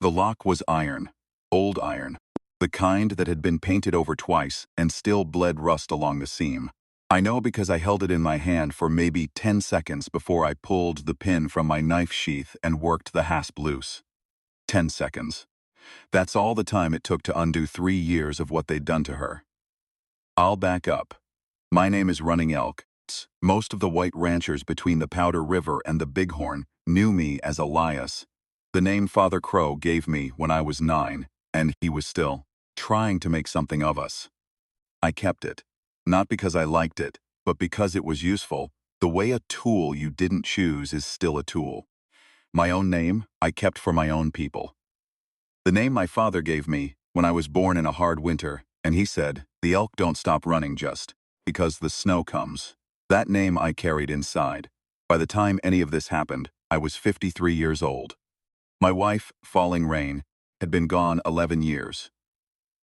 The lock was iron, old iron, the kind that had been painted over twice and still bled rust along the seam. I know because I held it in my hand for maybe 10 seconds before I pulled the pin from my knife sheath and worked the hasp loose. 10 seconds. That's all the time it took to undo 3 years of what they'd done to her. I'll back up. My name is Running Elk. Most of the white ranchers between the Powder River and the Bighorn knew me as Elias, the name Father Crow gave me when I was 9, and he was still trying to make something of us. I kept it, not because I liked it, but because it was useful. The way a tool you didn't choose is still a tool. My own name, I kept for my own people. The name my father gave me when I was born in a hard winter, and he said, the elk don't stop running just because the snow comes. That name I carried inside. By the time any of this happened, I was 53 years old. My wife, Falling Rain, had been gone 11 years.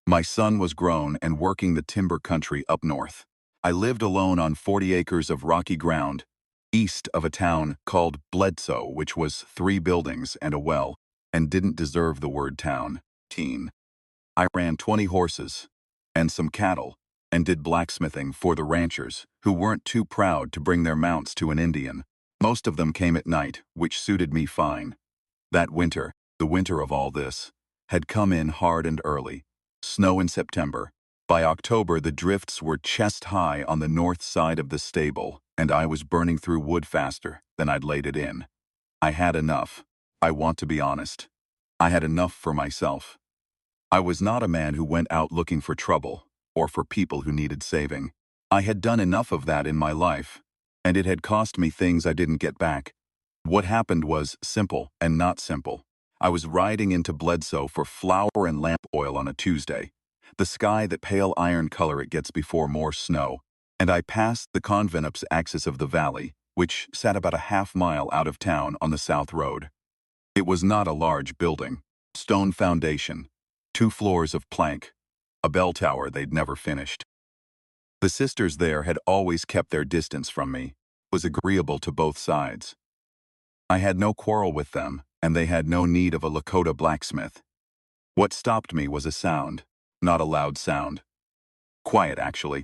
My son was grown and working the timber country up north. I lived alone on 40 acres of rocky ground, east of a town called Bledsoe, which was 3 buildings and a well, and didn't deserve the word town. I ran 20 horses and some cattle and did blacksmithing for the ranchers who weren't too proud to bring their mounts to an Indian. Most of them came at night, which suited me fine. That winter, the winter of all this, had come in hard and early. Snow in September. By October, the drifts were chest-high on the north side of the stable, and I was burning through wood faster than I'd laid it in. I had enough. I want to be honest. I had enough for myself. I was not a man who went out looking for trouble, or for people who needed saving. I had done enough of that in my life, and it had cost me things I didn't get back. What happened was simple and not simple. I was riding into Bledsoe for flour and lamp oil on a Tuesday, the sky that pale iron color it gets before more snow, and I passed the Convent's axis of the valley, which sat about a half-mile out of town on the south road. It was not a large building. Stone foundation, 2 floors of plank, a bell tower they'd never finished. The sisters there had always kept their distance from me. It was agreeable to both sides. I had no quarrel with them, and they had no need of a Lakota blacksmith. What stopped me was a sound, not a loud sound. Quiet, actually.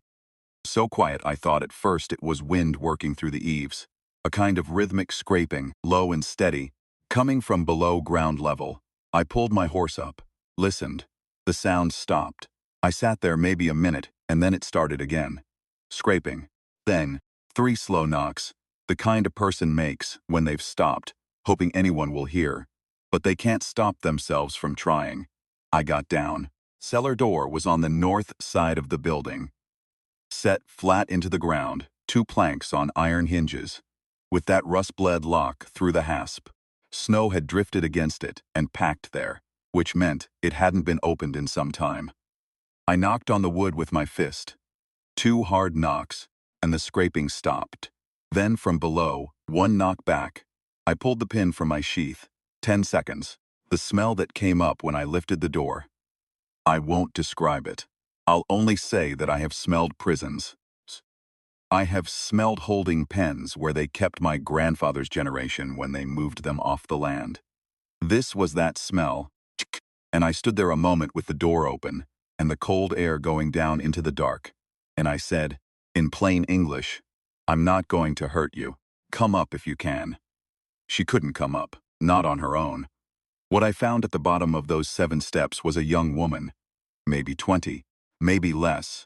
So quiet I thought at first it was wind working through the eaves, a kind of rhythmic scraping, low and steady, coming from below ground level. I pulled my horse up, listened. The sound stopped. I sat there maybe a minute, and then it started again. Scraping. Then, 3 slow knocks, the kind a person makes when they've stopped, hoping anyone will hear. But they can't stop themselves from trying. I got down. Cellar door was on the north side of the building. Set flat into the ground, 2 planks on iron hinges, with that rust-bled lock through the hasp. Snow had drifted against it and packed there, which meant it hadn't been opened in some time. I knocked on the wood with my fist. 2 hard knocks, and the scraping stopped. Then from below, 1 knock back. I pulled the pin from my sheath. 10 seconds. The smell that came up when I lifted the door. I won't describe it. I'll only say that I have smelled prisons. I have smelled holding pens where they kept my grandfather's generation when they moved them off the land. This was that smell, and I stood there a moment with the door open and the cold air going down into the dark, and I said, in plain English, I'm not going to hurt you. Come up if you can. She couldn't come up, not on her own. What I found at the bottom of those 7 steps was a young woman, maybe 20, maybe less,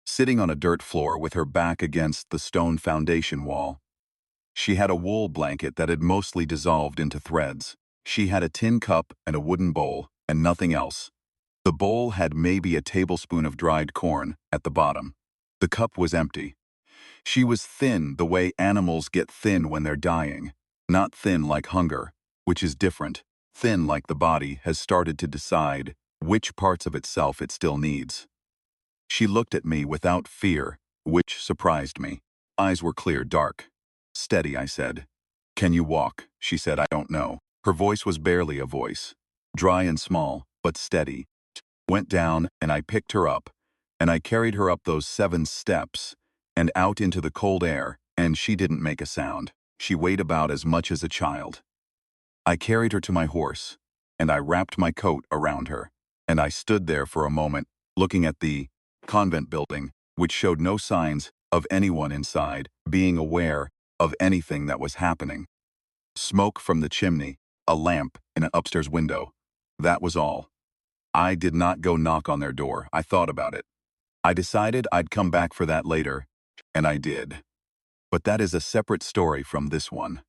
sitting on a dirt floor with her back against the stone foundation wall. She had a wool blanket that had mostly dissolved into threads. She had a tin cup and a wooden bowl, and nothing else. The bowl had maybe a tablespoon of dried corn at the bottom. The cup was empty. She was thin the way animals get thin when they're dying, not thin like hunger, which is different. Thin like the body has started to decide which parts of itself it still needs. She looked at me without fear, which surprised me. Eyes were clear, dark. Steady, I said. Can you walk? She said, I don't know. Her voice was barely a voice. Dry and small, but steady. Went down, and I picked her up, and I carried her up those 7 steps, and out into the cold air, and she didn't make a sound. She weighed about as much as a child. I carried her to my horse. and I wrapped my coat around her. And I stood there for a moment, looking at the convent building, which showed no signs of anyone inside being aware of anything that was happening. Smoke from the chimney, a lamp in an upstairs window. That was all. I did not go knock on their door. I thought about it. I decided I'd come back for that later, and I did. But that is a separate story from this one.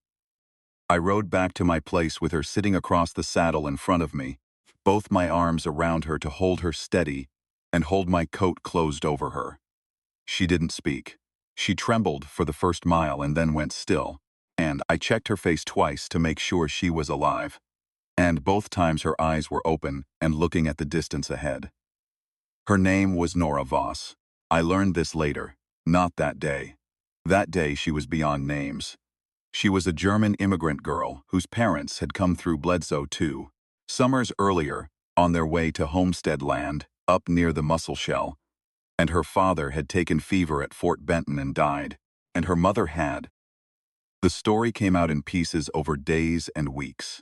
I rode back to my place with her sitting across the saddle in front of me, both my arms around her to hold her steady and hold my coat closed over her. She didn't speak. She trembled for the first mile and then went still, and I checked her face twice to make sure she was alive. And both times her eyes were open and looking at the distance ahead. Her name was Nora Voss. I learned this later, not that day. That day she was beyond names. She was a German immigrant girl whose parents had come through Bledsoe too. Summers earlier, on their way to homestead land, up near the Musselshell, and her father had taken fever at Fort Benton and died, and her mother had. The story came out in pieces over days and weeks.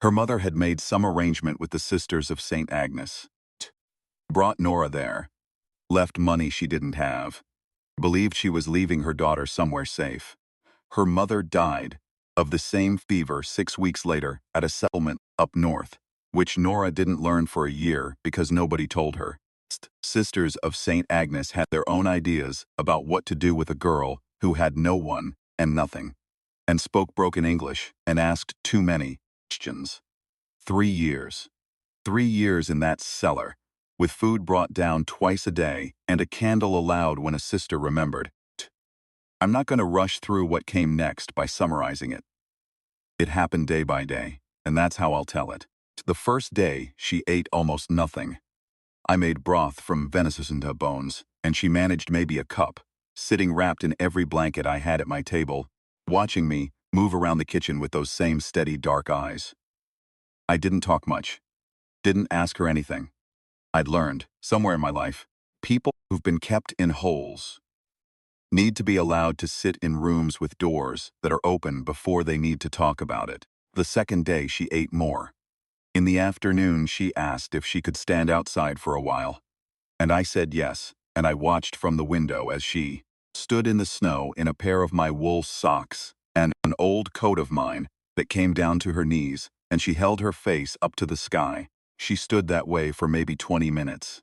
Her mother had made some arrangement with the Sisters of St. Agnes. Brought Nora there. Left money she didn't have. Believed she was leaving her daughter somewhere safe. Her mother died of the same fever 6 weeks later at a settlement up north, which Nora didn't learn for a year because nobody told her. Sisters of St. Agnes had their own ideas about what to do with a girl who had no one and nothing, and spoke broken English and asked too many questions. 3 years. 3 years in that cellar, with food brought down twice a day and a candle allowed when a sister remembered. I'm not going to rush through what came next by summarizing it. It happened day by day, and that's how I'll tell it. The first day, she ate almost nothing. I made broth from venison bones, and she managed maybe a cup, sitting wrapped in every blanket I had at my table, watching me move around the kitchen with those same steady dark eyes. I didn't talk much. Didn't ask her anything. I'd learned, somewhere in my life, people who've been kept in holes need to be allowed to sit in rooms with doors that are open before they need to talk about it. The second day, she ate more. In the afternoon, she asked if she could stand outside for a while. And I said yes, and I watched from the window as she stood in the snow in a pair of my wool socks and an old coat of mine that came down to her knees, and she held her face up to the sky. She stood that way for maybe 20 minutes.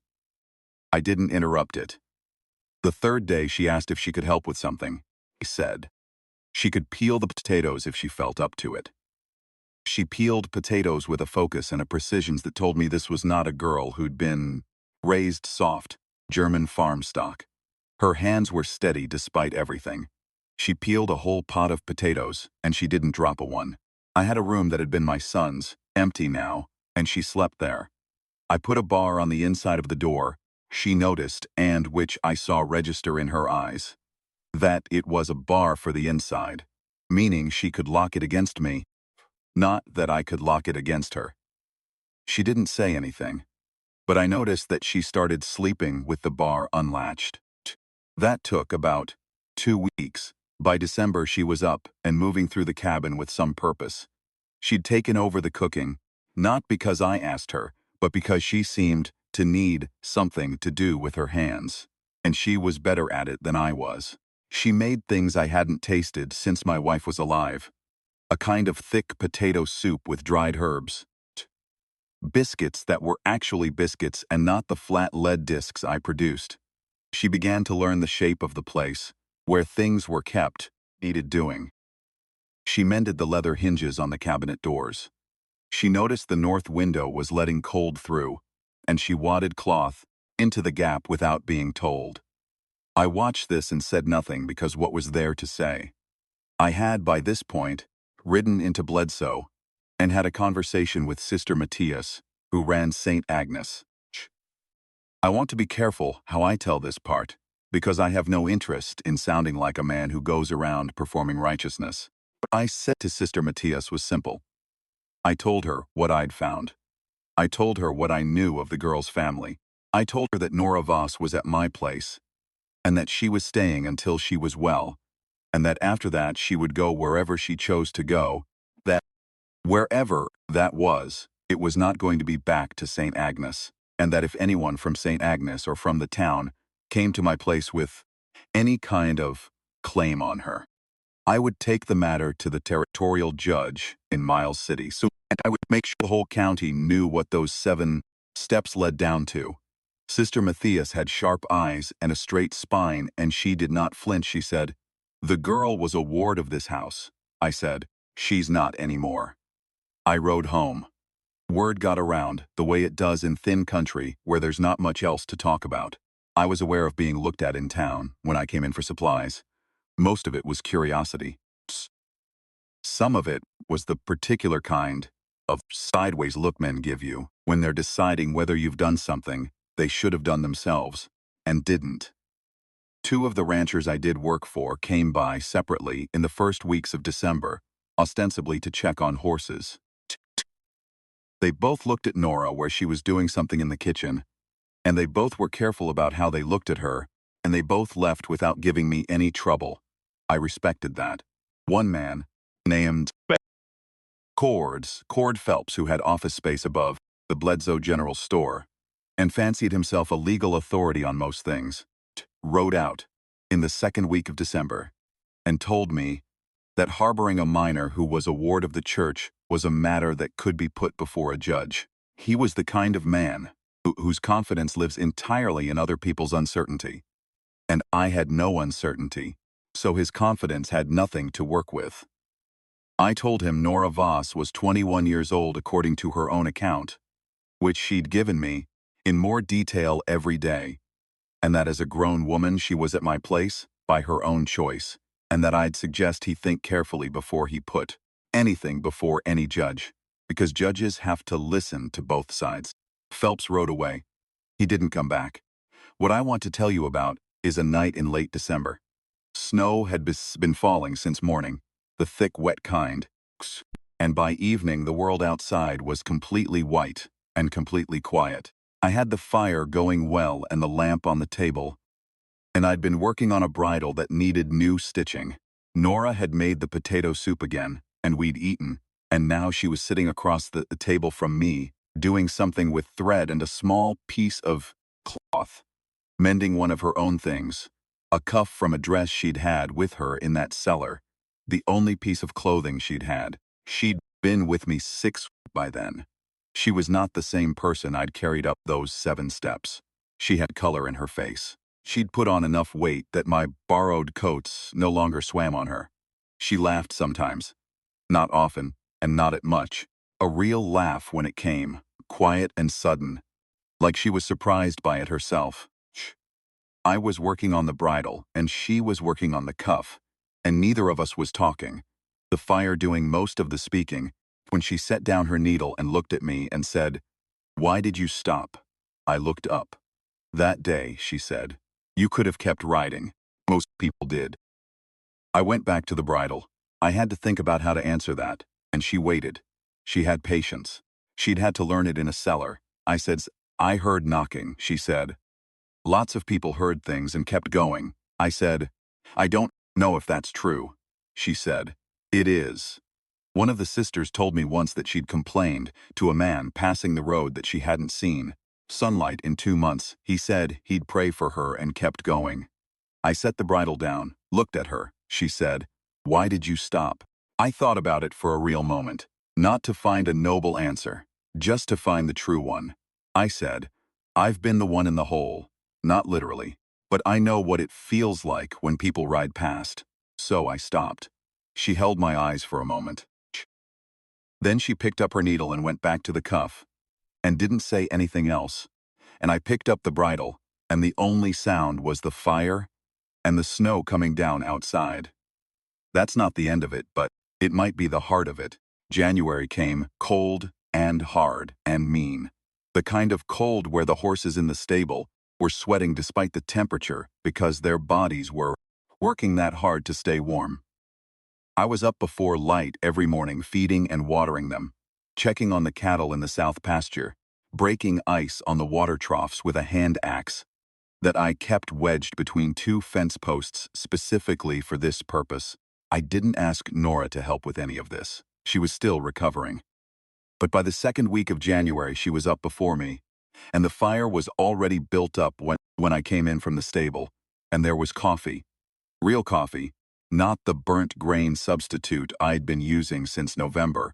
I didn't interrupt it. The third day, she asked if she could help with something. I said she could peel the potatoes if she felt up to it. She peeled potatoes with a focus and a precision that told me this was not a girl who'd been raised soft, German farm stock. Her hands were steady despite everything. She peeled a whole pot of potatoes, and she didn't drop a one. I had a room that had been my son's, empty now, and she slept there. I put a bar on the inside of the door, she noticed, and which I saw register in her eyes. That it was a bar for the inside, meaning she could lock it against me, not that I could lock it against her. She didn't say anything, but I noticed that she started sleeping with the bar unlatched. That took about 2 weeks. By December, she was up and moving through the cabin with some purpose. She'd taken over the cooking, not because I asked her, but because she seemed to need something to do with her hands, and she was better at it than I was. She made things I hadn't tasted since my wife was alive. A kind of thick potato soup with dried herbs. Biscuits that were actually biscuits and not the flat lead discs I produced. She began to learn the shape of the place, where things were kept, needed doing. She mended the leather hinges on the cabinet doors. She noticed the north window was letting cold through, and she wadded cloth into the gap without being told. I watched this and said nothing because what was there to say? I had, by this point, ridden into Bledsoe and had a conversation with Sister Matthias, who ran St. Agnes. I want to be careful how I tell this part, because I have no interest in sounding like a man who goes around performing righteousness. What I said to Sister Matthias was simple. I told her what I'd found. I told her what I knew of the girl's family. I told her that Nora Voss was at my place, and that she was staying until she was well, and that after that she would go wherever she chose to go, that wherever that was, it was not going to be back to St. Agnes, and that if anyone from St. Agnes or from the town came to my place with any kind of claim on her, I would take the matter to the territorial judge in Miles City, and I would make sure the whole county knew what those 7 steps led down to. Sister Matthias had sharp eyes and a straight spine, and she did not flinch. She said, "The girl was a ward of this house." I said, "She's not anymore." I rode home. Word got around, the way it does in thin country where there's not much else to talk about. I was aware of being looked at in town when I came in for supplies. Most of it was curiosity. Some of it was the particular kind of sideways look men give you when they're deciding whether you've done something they should have done themselves and didn't. 2 of the ranchers I did work for came by separately in the first weeks of December, ostensibly to check on horses. They both looked at Nora where she was doing something in the kitchen, and they both were careful about how they looked at her, and they both left without giving me any trouble. I respected that. One man, named Cord Phelps, who had office space above the Bledsoe General Store, and fancied himself a legal authority on most things, rode out in the second week of December and told me that harboring a minor who was a ward of the church was a matter that could be put before a judge. He was the kind of man whose confidence lives entirely in other people's uncertainty. And I had no uncertainty, so his confidence had nothing to work with. I told him Nora Voss was 21 years old according to her own account, which she'd given me in more detail every day, and that as a grown woman she was at my place by her own choice, and that I'd suggest he think carefully before he put anything before any judge, because judges have to listen to both sides. Phelps rode away. He didn't come back. What I want to tell you about is a night in late December. Snow had been falling since morning, the thick, wet kind, and by evening the world outside was completely white and completely quiet. I had the fire going well and the lamp on the table, and I'd been working on a bridle that needed new stitching. Nora had made the potato soup again, and we'd eaten, and now she was sitting across the table from me, doing something with thread and a small piece of cloth, mending one of her own things, a cuff from a dress she'd had with her in that cellar, the only piece of clothing she'd had. She'd been with me 6 weeks by then. She was not the same person I'd carried up those 7 steps. She had color in her face. She'd put on enough weight that my borrowed coats no longer swam on her. She laughed sometimes, not often, and not at much. A real laugh when it came, quiet and sudden, like she was surprised by it herself. I was working on the bridle, and she was working on the cuff, and neither of us was talking, the fire doing most of the speaking, when she set down her needle and looked at me and said, "Why did you stop?" I looked up. "That day," she said, "you could have kept riding. Most people did." I went back to the bridle. I had to think about how to answer that, and she waited. She had patience. She'd had to learn it in a cellar. I said, "I heard knocking," she said. "Lots of people heard things and kept going." I said, "I don't know if that's true." She said, "It is." One of the sisters told me once that she'd complained to a man passing the road that she hadn't seen sunlight in 2 months. He said he'd pray for her and kept going. I set the bridle down, looked at her. She said, "Why did you stop?" I thought about it for a real moment, not to find a noble answer, just to find the true one. I said, "I've been the one in the hole, not literally, but I know what it feels like when people ride past." So I stopped. She held my eyes for a moment. Then she picked up her needle and went back to the cuff, and didn't say anything else. And I picked up the bridle, and the only sound was the fire and the snow coming down outside. That's not the end of it, but it might be the heart of it. January came, cold and hard and mean. The kind of cold where the horses in the stable were sweating despite the temperature because their bodies were working that hard to stay warm. I was up before light every morning feeding and watering them, checking on the cattle in the south pasture, breaking ice on the water troughs with a hand axe that I kept wedged between 2 fence posts specifically for this purpose. I didn't ask Nora to help with any of this. She was still recovering. But by the second week of January, she was up before me, and the fire was already built up when I came in from the stable, and there was coffee. Real coffee, not the burnt grain substitute I'd been using since November.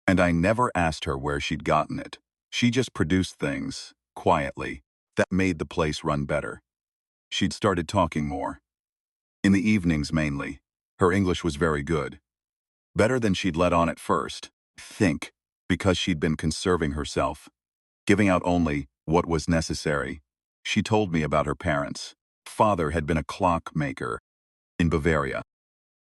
And I never asked her where she'd gotten it. She just produced things, quietly, that made the place run better. She'd started talking more. In the evenings mainly. Her English was very good. Better than she'd let on at first. Think, because she'd been conserving herself, giving out only what was necessary. She told me about her parents. Father had been a clockmaker in Bavaria.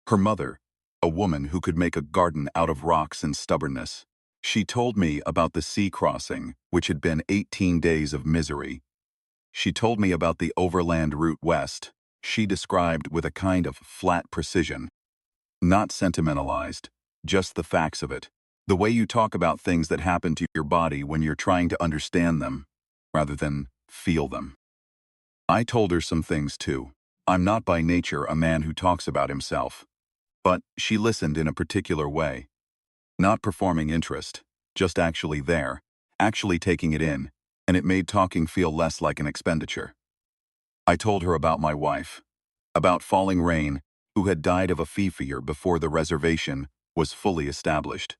Her mother, a woman who could make a garden out of rocks and stubbornness. She told me about the sea crossing, which had been 18 days of misery. She told me about the overland route west. She described with a kind of flat precision. Not sentimentalized, just the facts of it. The way you talk about things that happen to your body when you're trying to understand them, rather than feel them. I told her some things too. I'm not by nature a man who talks about himself. But she listened in a particular way. Not performing interest, just actually there, actually taking it in, and it made talking feel less like an expenditure. I told her about my wife, about Falling Rain, who had died of a fever before the reservation was fully established,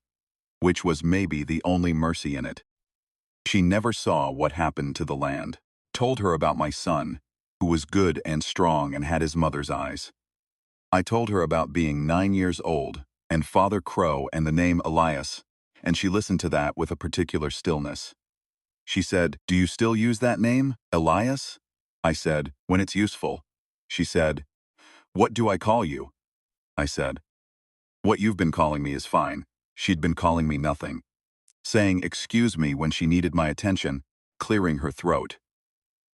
which was maybe the only mercy in it. She never saw what happened to the land. Told her about my son, who was good and strong and had his mother's eyes. I told her about being 9 years old, and Father Crow and the name Elias, and she listened to that with a particular stillness. She said, "Do you still use that name, Elias?" I said, "When it's useful." She said, "What do I call you?" I said, "What you've been calling me is fine." She'd been calling me nothing. Saying excuse me when she needed my attention, clearing her throat.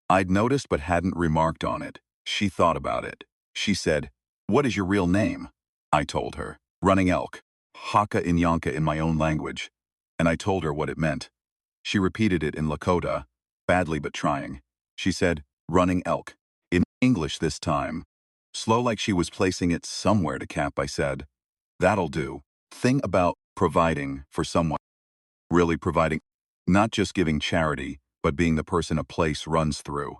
I'd noticed but hadn't remarked on it. She thought about it. She said, "What is your real name?" I told her, "Running Elk, Haka Inyanka in my own language," and I told her what it meant. She repeated it in Lakota, badly but trying. She said, "Running Elk," in English this time. Slow like she was placing it somewhere to cap, I said, "That'll do. Thing about providing for someone, really providing, not just giving charity, but being the person a place runs through,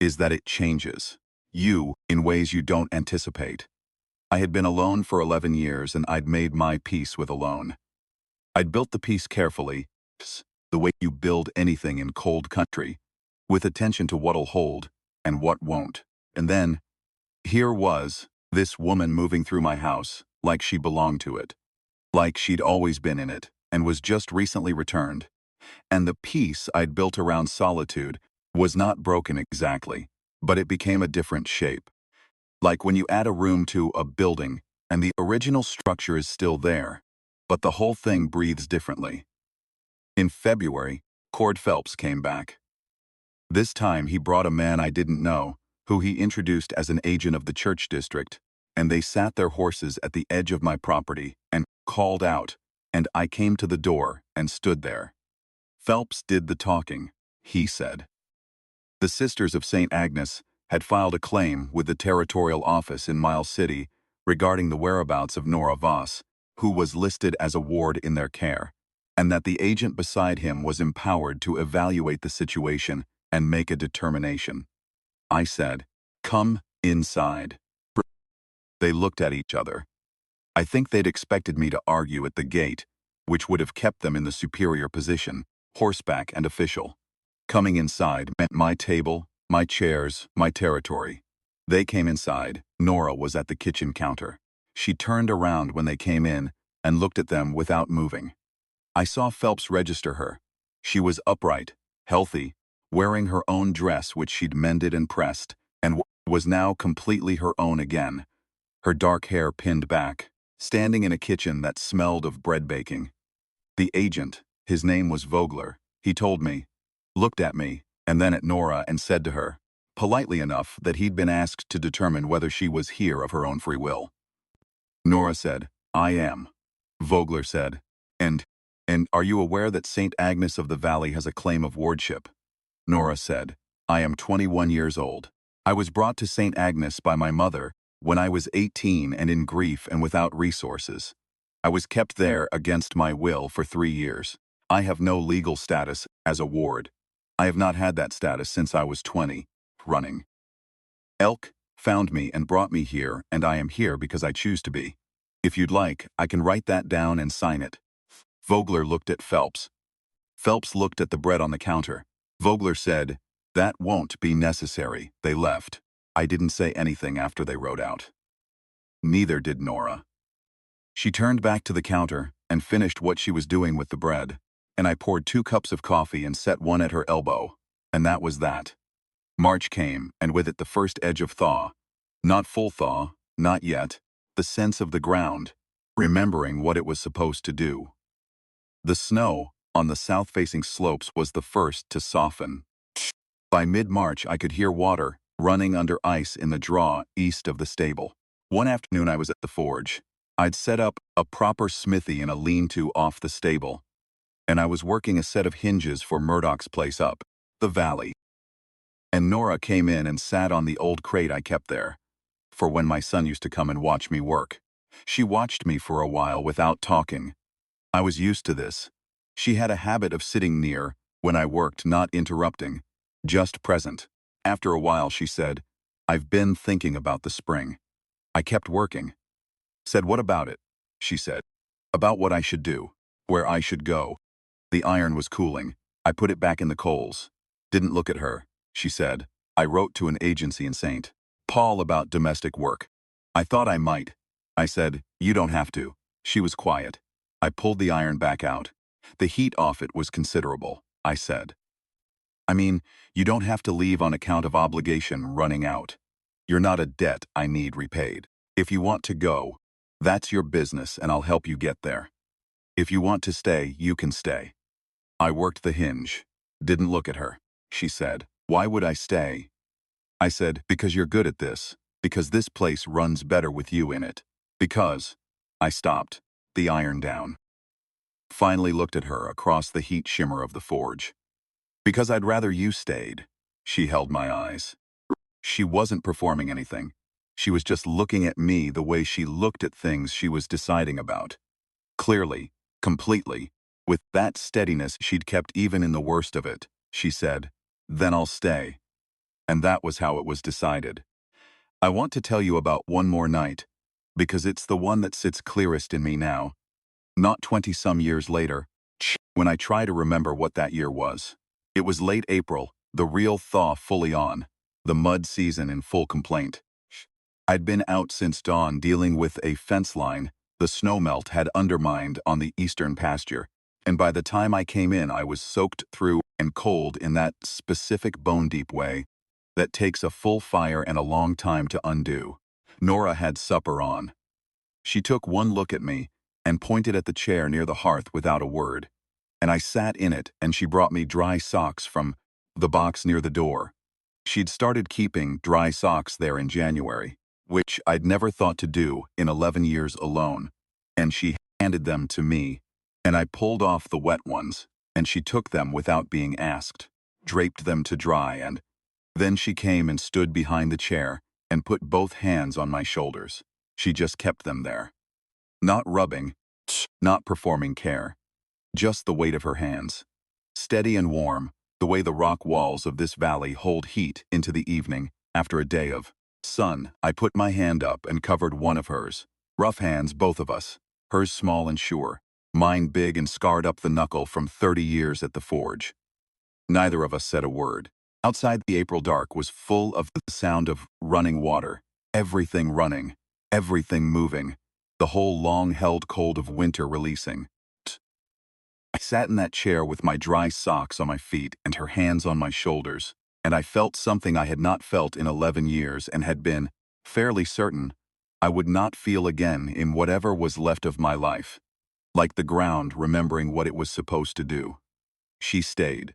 is that it changes you in ways you don't anticipate." I had been alone for 11 years and I'd made my peace with alone. I'd built the peace carefully, the way you build anything in cold country, with attention to what'll hold and what won't. And then, here was this woman moving through my house like she belonged to it, like she'd always been in it and was just recently returned. And the peace I'd built around solitude was not broken exactly, but it became a different shape. Like when you add a room to a building and the original structure is still there, but the whole thing breathes differently. In February, Cord Phelps came back. This time he brought a man I didn't know, who he introduced as an agent of the church district, and they sat their horses at the edge of my property and called out, and I came to the door and stood there. Phelps did the talking, he said. The Sisters of St. Agnes had filed a claim with the territorial office in Miles City regarding the whereabouts of Nora Voss, who was listed as a ward in their care, and that the agent beside him was empowered to evaluate the situation and make a determination. I said, "Come inside." They looked at each other. I think they'd expected me to argue at the gate, which would have kept them in the superior position, horseback and official. Coming inside meant my table, my chairs, my territory. They came inside. Nora was at the kitchen counter. She turned around when they came in and looked at them without moving. I saw Phelps register her. She was upright, healthy, wearing her own dress which she'd mended and pressed, and was now completely her own again, her dark hair pinned back, standing in a kitchen that smelled of bread baking. The agent, his name was Vogler, he told me, looked at me, and then at Nora and said to her, politely enough, that he'd been asked to determine whether she was here of her own free will. Nora said, "I am." Vogler said, And are you aware that St. Agnes of the Valley has a claim of wardship?" Nora said, "I am 21 years old. I was brought to St. Agnes by my mother when I was 18 and in grief and without resources. I was kept there against my will for 3 years. I have no legal status as a ward. I have not had that status since I was 20, running. Elk found me and brought me here, and I am here because I choose to be. If you'd like, I can write that down and sign it. Vogler looked at Phelps. Phelps looked at the bread on the counter. Vogler said, "That won't be necessary." They left. I didn't say anything after they rode out. Neither did Nora. She turned back to the counter and finished what she was doing with the bread, and I poured 2 cups of coffee and set one at her elbow, and that was that. March came, and with it the first edge of thaw. Not full thaw, not yet, the sense of the ground, remembering what it was supposed to do. The snow on the south-facing slopes was the first to soften. By mid-March, I could hear water running under ice in the draw east of the stable. One afternoon I was at the forge. I'd set up a proper smithy in a lean-to off the stable, and I was working a set of hinges for Murdoch's place up the valley. And Nora came in and sat on the old crate I kept there, for when my son used to come and watch me work. She watched me for a while without talking. I was used to this. She had a habit of sitting near when I worked, not interrupting, just present. After a while she said, "I've been thinking about the spring." I kept working. Said, "What about it?" She said, "About what I should do, where I should go." The iron was cooling. I put it back in the coals. Didn't look at her. She said, "I wrote to an agency in St. Paul about domestic work. I thought I might." I said, "You don't have to." She was quiet. I pulled the iron back out. "The heat off it was considerable," I said. "I mean, you don't have to leave on account of obligation running out. You're not a debt I need repaid. If you want to go, that's your business and I'll help you get there. If you want to stay, you can stay." I worked the hinge. Didn't look at her. She said, "Why would I stay?" I said, "Because you're good at this. Because this place runs better with you in it. Because..." I stopped, the iron down. Finally looked at her across the heat shimmer of the forge. "Because I'd rather you stayed." She held my eyes. She wasn't performing anything. She was just looking at me the way she looked at things she was deciding about. Clearly, completely, with that steadiness she'd kept even in the worst of it. She said, "Then I'll stay." And that was how it was decided. I want to tell you about one more night, because it's the one that sits clearest in me now. Not 20-some years later, when I try to remember what that year was. It was late April, the real thaw fully on, the mud season in full complaint. I'd been out since dawn dealing with a fence line the snowmelt had undermined on the eastern pasture, and by the time I came in I was soaked through and cold in that specific bone-deep way that takes a full fire and a long time to undo. Nora had supper on. She took one look at me and pointed at the chair near the hearth without a word, and I sat in it, and she brought me dry socks from the box near the door. She'd started keeping dry socks there in January, which I'd never thought to do in 11 years alone, and she handed them to me, and I pulled off the wet ones, and she took them without being asked, draped them to dry, and then she came and stood behind the chair and put both hands on my shoulders. She just kept them there. Not rubbing, not performing care. Just the weight of her hands. Steady and warm, the way the rock walls of this valley hold heat into the evening after a day of sun. I put my hand up and covered one of hers. Rough hands, both of us. Hers small and sure. Mine big and scarred up the knuckle from 30 years at the forge. Neither of us said a word. Outside, the April dark was full of the sound of running water. Everything running. Everything moving. The whole long-held cold of winter releasing. I sat in that chair with my dry socks on my feet and her hands on my shoulders, and I felt something I had not felt in 11 years and had been fairly certain I would not feel again in whatever was left of my life. Like the ground remembering what it was supposed to do. She stayed.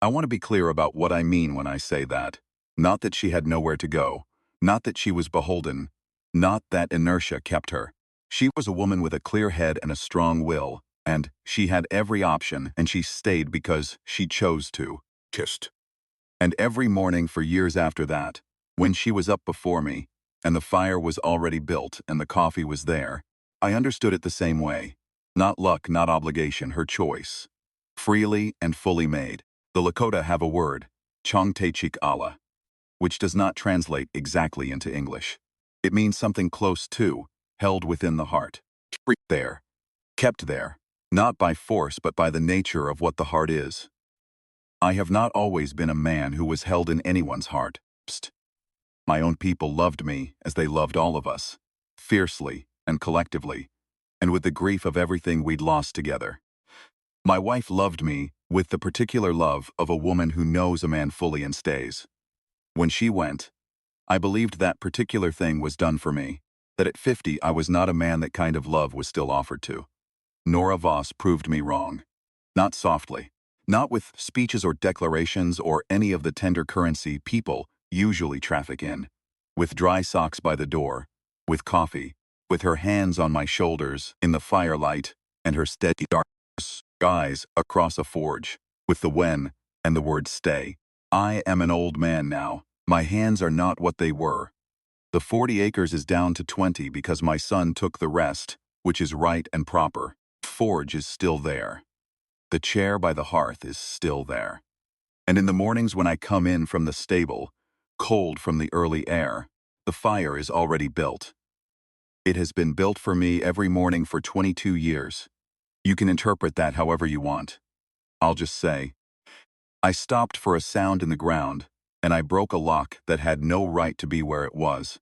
I want to be clear about what I mean when I say that. Not that she had nowhere to go. Not that she was beholden. Not that inertia kept her. She was a woman with a clear head and a strong will, and she had every option, and she stayed because she chose to. Kissed. And every morning for years after that, when she was up before me, and the fire was already built and the coffee was there, I understood it the same way. Not luck, not obligation, her choice. Freely and fully made. The Lakota have a word, Chongtechik Allah, which does not translate exactly into English. It means something close to, held within the heart. There. Kept there. Not by force but by the nature of what the heart is. I have not always been a man who was held in anyone's heart. Psst. My own people loved me as they loved all of us, fiercely and collectively, and with the grief of everything we'd lost together. My wife loved me with the particular love of a woman who knows a man fully and stays. When she went, I believed that particular thing was done for me, that at 50 I was not a man that kind of love was still offered to. Nora Voss proved me wrong. Not softly. Not with speeches or declarations or any of the tender currency people usually traffic in. With dry socks by the door, with coffee, with her hands on my shoulders in the firelight, and her steady dark eyes across a forge, with the when and the word stay. I am an old man now. My hands are not what they were. The 40 acres is down to 20 because my son took the rest, which is right and proper. Forge is still there. The chair by the hearth is still there. And in the mornings when I come in from the stable, cold from the early air, the fire is already built. It has been built for me every morning for 22 years. You can interpret that however you want. I'll just say, I stopped for a sound in the ground, and I broke a lock that had no right to be where it was.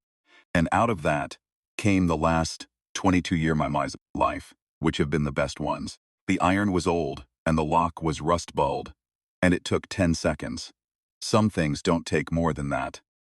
And out of that came the last 22-year my life, which have been the best ones. The iron was old, and the lock was rust-balled, and it took 10 seconds. Some things don't take more than that.